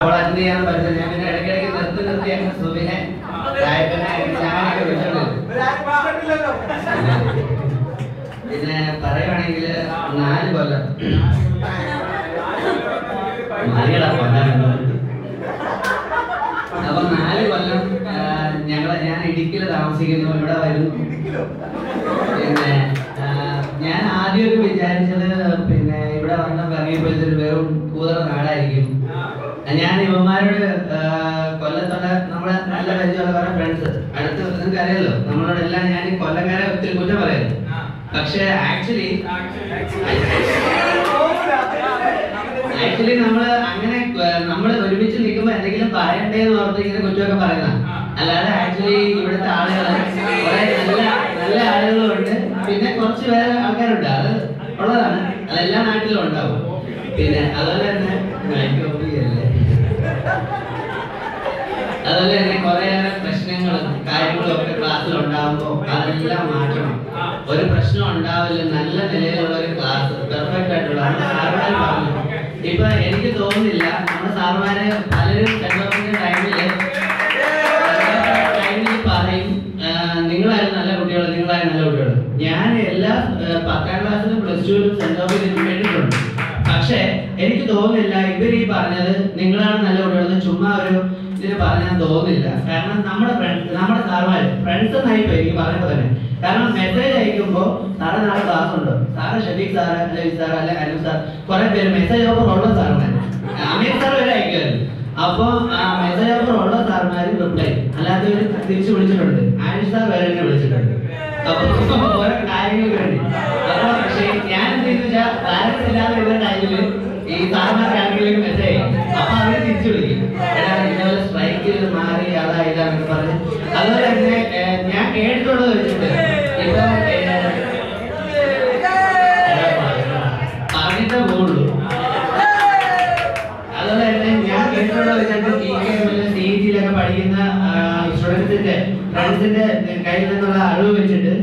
ചെയ്യാൻ പറ്റില്ല. ഞാൻ പിന്നെ ഇടയ്ക്കിടയ്ക്ക് നിർത്തി അങ്ങ് സുബിനെ പിന്നെ പറയുവാണെങ്കിൽ 4 കൊല്ലം അപ്പൊ 4 കൊല്ലം ഞാൻ ഇടുക്കിയിൽ താമസിക്കുന്നു, ഇവിടെ വരുന്നു. പിന്നെ ഞാൻ ആദ്യമൊക്കെ വിചാരിച്ചത് പിന്നെ ഇവിടെ വന്ന ഇറങ്ങിയപ്പോഴത്തേക്ക് വെറും കൂതറ നാടായിരിക്കും. ഞാൻ ഇവന്മാരോട് കൊല്ലത്തുള്ള നമ്മുടെ നല്ല പരിചയമുള്ള കുറെ ഫ്രണ്ട്സ് അടുത്ത് നിങ്ങൾക്ക് അറിയാലോ, നമ്മളോടെല്ലാം ഞാൻ കൊല്ലംകാരെ ഒത്തിരി കുറ്റം പറയുന്നു. പക്ഷെ ആക്ച്വലി നമ്മള് അങ്ങനെ നമ്മൾ ഒരുമിച്ച് നിൽക്കുമ്പോ എന്തെങ്കിലും പറയണ്ടേന്ന് ഓർത്ത് ഇങ്ങനെ കുറ്റമൊക്കെ പറയുന്ന, അല്ലാതെ ആക്ച്വലി ഇവിടുത്തെ ആളുകൾ കുറെ നല്ല ആളുകളുണ്ട്. പിന്നെ കുറച്ച് വേറെ ആൾക്കാരുണ്ട്, അത് ഉള്ളതാണ്, അതെല്ലാ നാട്ടിലും ഉണ്ടാവും. പിന്നെ അതുപോലെ തന്നെ കുറേയേറെ പ്രശ്നങ്ങളും കാര്യങ്ങളും ഒക്കെ ക്ലാസ്സിൽ ഉണ്ടാകുമ്പോൾ അതെല്ലാം മാറ്റണം. ഒരു പ്രശ്നം ഉണ്ടാവില്ല, നല്ല നിലയിലുള്ള ഒരു ക്ലാസ് പെർഫെക്റ്റ് ആയിട്ടുള്ള സാറുമാർ പറഞ്ഞു. ഇപ്പൊ എനിക്ക് തോന്നുന്നില്ല നമ്മുടെ സാറുമാരെ പലരും ടൈമിൽ പറയും നിങ്ങളായിരുന്നു നല്ല കുട്ടികൾ, നിങ്ങളായിരുന്നു നല്ല കുട്ടികൾ. ഞാൻ എല്ലാ 10ാം ക്ലാസ്സിലും +2ലും സെന്റ് ജോസഫിലും കേട്ടിട്ടുണ്ട്. പക്ഷെ എനിക്ക് തോന്നുന്നില്ല ഇവർ ഈ പറഞ്ഞത് നിങ്ങളാണ് നല്ല കുട്ടികളെന്ന് ചുമ്മാ ഒരു ഇതിന് പറഞ്ഞാൽ തോന്നുന്നില്ല. കാരണം നമ്മുടെ സാറുമാര് ഫ്രണ്ട്സ് എന്നായിപ്പോ എനിക്ക് പറയുമ്പോൾ തന്നെ, കാരണം മെസ്സേജ് അയക്കുമ്പോൾ സാറ് നാളെ ക്ലാസ് ഉണ്ട്, sir Shafeeq sir Alavi sir അല്ലെ അനു സാർ കുറെ പേര് മെസ്സേജ് ഓഫർ ഉള്ള സാറുമാർ, അമീർ സാർ വരെ അയക്കുമായിരുന്നു. അപ്പൊ ആ മെസ്സേജ് ഓഫർ ഉള്ള സാറുമാര് റിപ്ലൈ, അല്ലാത്തവര് തിരിച്ചു വിളിച്ചിട്ടുണ്ട്. ആനിഷ് സാർ വരെ എന്നെ വിളിച്ചിട്ടുണ്ട്. അപ്പൊ ഓരോ കാര്യങ്ങൾക്ക് വേണ്ടി. അപ്പൊ പക്ഷേ ഞാൻ എന്തെന്ന് വെച്ചാൽ ബാലൻസ് ഇല്ലാതെ വരുന്ന ടൈമില് ഈ സാറുമാർക്ക് ആർക്കെങ്കിലും മെസ്സേജ് അപ്പൊ അവര് തിരിച്ചു വിളിക്കും, ഇതേപോലെ സ്ട്രൈക്ക് മാറി അതാ ഇതാന്നൊക്കെ പറഞ്ഞ്. അതുപോലെ തന്നെ ഞാൻ കേട്ടിട്ടുള്ളത് വെച്ചിട്ട് ഇപ്പൊ പറഞ്ഞിട്ടേ പോകുള്ളൂ. അതുപോലെ തന്നെ ഞാൻ കേട്ടിട്ടുള്ളത് വെച്ചിട്ട് CET-ലൊക്കെ പഠിക്കുന്ന സ്റ്റുഡൻസിന്റെ ഫ്രണ്ട്സിന്റെ കയ്യിൽ നിന്നുള്ള അറിവ് വെച്ചിട്ട്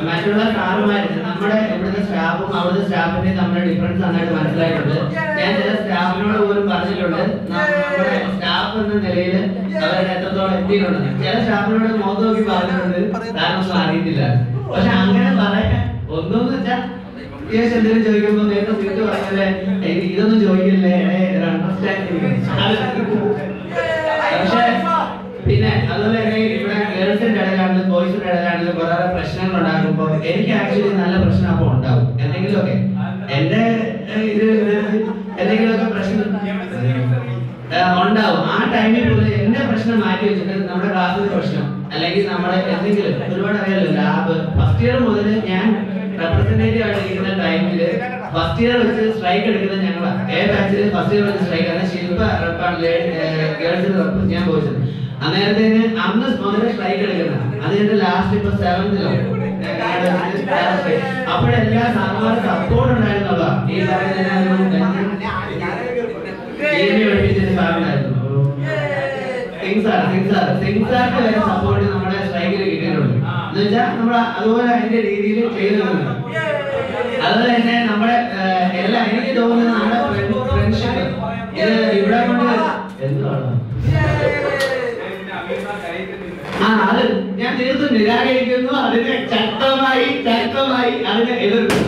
മറ്റുള്ള സാറുമാര് നമ്മുടെ ഇവിടുത്തെ സ്റ്റാഫും അവിടുത്തെ സ്റ്റാഫിന്റെ തമ്മിലുള്ള ഡിഫറൻസ് നന്നായിട്ട് മനസ്സിലായിട്ടുണ്ട്. ഞാൻ ചില സ്റ്റാഫിനോട് പോലും പറഞ്ഞിട്ടുണ്ട് നമ്മുടെ സ്റ്റാഫ് എന്ന നിലയിൽ അവരുടെ എത്രത്തോളം എത്തിയിട്ടുണ്ട്. ചില സ്റ്റാഫിനോട് മുഖത്ത് നോക്കി പറഞ്ഞിട്ടുണ്ട് താനൊന്നും അറിയത്തില്ല. പക്ഷെ അങ്ങനെ പറയാൻ ഒന്നോന്ന് വെച്ചാൽ എന്തെങ്കിലും ചോദിക്കുമ്പോ നേരത്തെ സീറ്റ് പറഞ്ഞല്ലേ ഇതൊന്നും ചോദിക്കില്ലേ അണ്ടർസ്റ്റാൻഡിങ്. പക്ഷെ പിന്നെ അതുപോലെ തന്നെ ഇവിടെ ഗേൾസിന്റെ ഇടയിലാണെങ്കിലും ബോയ്സിന്റെ ഇടയിലാണെങ്കിലും കുറെ പ്രശ്നങ്ങൾ ഉണ്ടാകുമ്പോൾ എനിക്ക് ആക്ച്വലി നല്ല പ്രശ്നം അപ്പൊ ഉണ്ടാവും. എന്തെങ്കിലുമൊക്കെ എന്റെ എന്തെങ്കിലുമൊക്കെ പ്രശ്നം ഉണ്ടാവും. ആ ടൈമിൽ പോലും എന്റെ പ്രശ്നം മാറ്റി വെച്ചിട്ട് നമ്മുടെ ക്ലാസ്സിലെ പ്രശ്നം അല്ലെങ്കിൽ നമ്മുടെ എന്തെങ്കിലും ഒരുപാട് അറിയാലോ ലാബ് ഫസ്റ്റ് ഇയർ മുതൽ ഞാൻ റെപ്രസെന്റേറ്റീവ് ആയിട്ട് ഇരിക്കുന്ന ടൈമില് ഫസ്റ്റ് ഇയർ വെച്ച് സ്ട്രൈക്ക് എടുക്കുന്നത് ഞങ്ങളാണ്. ബാച്ചിൽ ഫസ്റ്റ് ഇയർ വെച്ച് സ്ട്രൈക്ക് ആണ്. ശില്പ റെപ്പാണ് ഗേൾസിന് റെപ്പ്, ഞാൻ പോയിച്ചത്. അന്നേരത്തേന് അന്ന് മുതൽ സ്ട്രൈക്ക് എടുക്കുന്നത്. അത് എന്റെ ലാസ്റ്റ് ഇപ്പൊ 7th-ലോ അപ്പോഴെല്ലാ സാറുമാർക്ക് സപ്പോർട്ട് ഉണ്ടായിരുന്നുള്ള ഈ പറയുന്ന സിംഗ്സാർക്ക് വരെ സപ്പോർട്ട് നമ്മുടെ സ്ട്രൈക്കിൽ കിട്ടിയിട്ടുണ്ട്. എന്ന് വെച്ചാൽ നമ്മൾ അതുപോലെ അതിന്റെ രീതിയിൽ ചെയ്തിട്ടുണ്ട്. അതുപോലെ തന്നെ നമ്മുടെ എല്ലാം എനിക്ക് തോന്നുന്നത് നമ്മുടെ ഫ്രണ്ട്ഷിപ്പ് ഇത് ഇവിടെ കൊണ്ട് എന്താണ് അത് ഞാൻ തീർത്തും നിരാകരിക്കുന്നു. അതിനെ ശക്തമായി അതിനെ എതിർക്കും.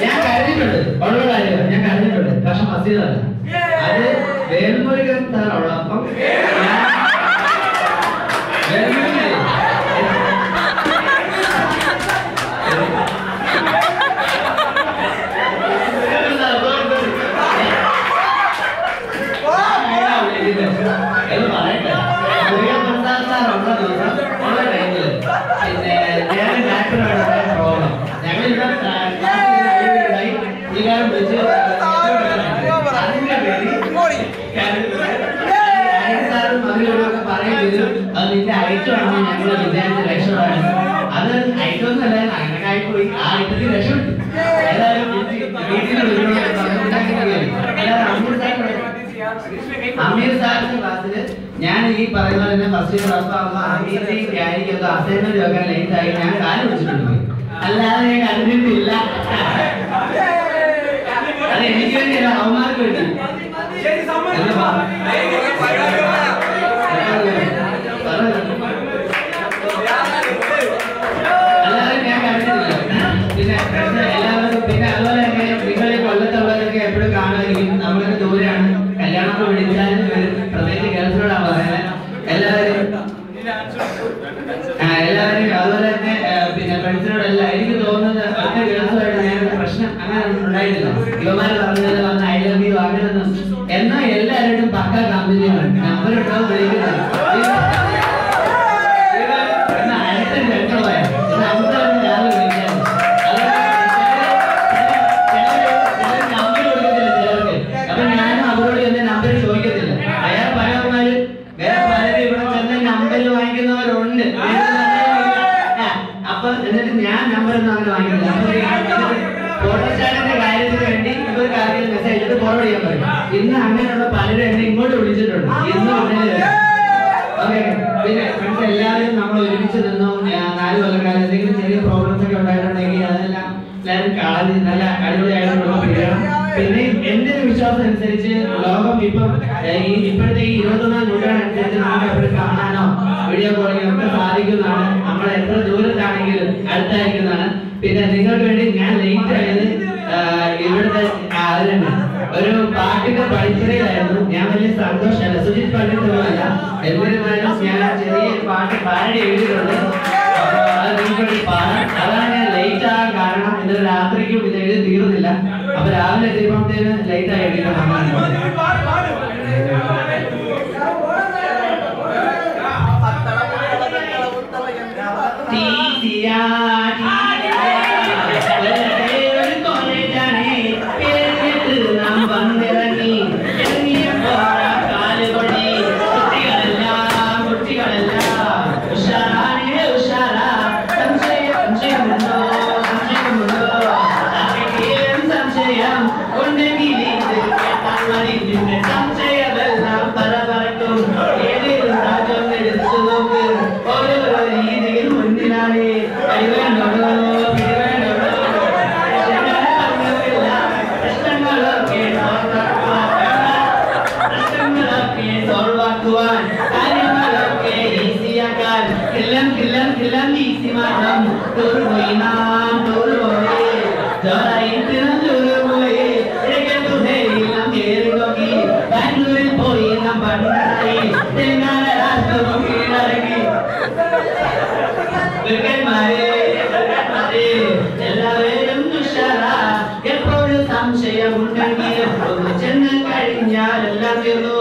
ഞാൻ കരുതിയിട്ടുണ്ട് ഉള്ള കാര്യം, ഞാൻ കരുതിയിട്ടുണ്ട്. പക്ഷെ മസീദല്ല, അത് വേൽമുരുകൻ സാർ ഉള്ളപ്പം നിന്റെ ഐറ്റമാണ് ഞങ്ങൾ വിദ്യാർത്ഥി രക്ഷപ്പെടാണ്. അത് ഐറ്റമൊന്നും അല്ല, അങ്ങനെ ആയിപ്പോയി. ആ ഐറ്റത്തിൽ രക്ഷപ്പെട്ടു. അമീർ സാറിന്റെ ക്ലാസ്സില് ഞാൻ ഈ പറയുന്ന തന്നെ ഫസ്റ്റ് ക്ലാസ് ആകുമ്പോൾ അമീറിന്റെ ആയിരിക്കും അസൈൻമെന്റ് വെക്കാൻ ലേറ്റ് ആയി ഞാൻ കാല് പിടിച്ചിട്ടുണ്ട്. അല്ലാതെ ഞാൻ കണ്ടിട്ടില്ല. അത് എനിക്ക് വേണ്ടിയല്ല, അവന്മാർക്ക് വേണ്ടി. എല്ലാവരും ഞാൻ കണ്ടിട്ടില്ല. പിന്നെ എല്ലാവരും പിന്നെ അതുപോലെ തന്നെ നിങ്ങൾ ഈ കൊല്ലത്തുള്ളവരൊക്കെ എപ്പോഴും കാണുമായിരിക്കും. നമ്മളൊക്കെ ദൂരെയാണ്, കല്യാണമൊക്കെ വിളിച്ചാലും പ്രത്യേകിച്ച് ഗേൾസിനോടാണ് പറയുന്നത്. എല്ലാവരും അതുപോലെ തന്നെ പിന്നെ ഫ്രണ്ട്സിനോടല്ല. എനിക്ക് തോന്നുന്നത് ഒറ്റ ഗേൾസുമായിട്ട് നേരത്തെ പ്രശ്നം അങ്ങനെ ഉണ്ടായിട്ടില്ല. യുവമാര് പറഞ്ഞത് വന്ന് ഐ ലവ് യു അങ്ങനെയൊന്നും. എന്നാൽ എല്ലാവരും പക്ക കമ്പനിയാണ്. നമ്പറുണ്ടോ വിളിക്കുന്നത് ഞാൻ നമ്പറൊന്നും അങ്ങനെ വാങ്ങിയില്ല. ഫോട്ടോസ്റ്റാറ്റിന്റെ കാര്യത്തിന് വേണ്ടി ഇവർക്ക് ആരെങ്കിലും മെസ്സേജ് ചെയ്ത് ഫോർവേഡ് ചെയ്യാൻ പറയും. ഇന്ന് അങ്ങനെയുള്ള പലരും എന്നെ ഇങ്ങോട്ട് വിളിച്ചിട്ടുണ്ട്. ഇന്ന് ഓക്കെ. പിന്നെ ഫ്രണ്ട്സ് എല്ലാവരും നമ്മൾ ഒരുമിച്ച് നിന്നു. 4 കൊല്ലക്കാലം എന്തെങ്കിലും ചെറിയ പ്രോബ്ലംസ് ഒക്കെ ഉണ്ടായിട്ടുണ്ടെങ്കിൽ അതെല്ലാം എല്ലാവരും കളഞ്ഞ് നല്ല അടിപൊളിയായിട്ടുള്ള പിരിയണം. പിന്നെ എന്റെ ഒരു വിശ്വാസം അനുസരിച്ച് ലോകം ഇപ്പം ഇപ്പോഴത്തെ ഈ 21ാം നൂറ്റാണ്ടനുസരിച്ച് നമുക്ക് എപ്പോഴും കാണാനോ വീഡിയോ കോളിംഗ് ഒക്കെ സാധിക്കുന്നതാണ്. നമ്മൾ എത്ര ദൂരത്താണെങ്കിലും അടുത്തായിരിക്കുന്നതാണ്. പിന്നെ നിങ്ങൾക്ക് വേണ്ടി ഞാൻ ലേറ്റ് ആയത് ഇവിടുത്തെ ഒരു പാട്ടിന്റെ പഠിച്ചറിയിലായിരുന്നു. ഞാൻ വലിയ സന്തോഷമല്ല, സുജിത് പണ്ഡിറ്റൊന്നുമല്ല. എന്നിരുന്നാലും ഞാൻ ചെറിയൊരു പാട്ട് പാടി എഴുതിയിട്ടുണ്ട്. അത് നിങ്ങൾക്ക് വേണ്ടി പാടാം. അതാണ് ഞാൻ ലേറ്റ് ആകാൻ കാരണം. ഇന്നലെ രാത്രിക്കും ഇത് എഴുതി തീർന്നില്ല. അപ്പൊ രാവിലെ എത്തിയപ്പോഴത്തേന് ലേറ്റ് ആയി എഴുതിക്കണം. എല്ലാവരും എപ്പോഴും സംശയമുണ്ടെങ്കിലും ഒന്ന് ചെന്ന് കഴിഞ്ഞാൽ എല്ലാം തീർന്നു.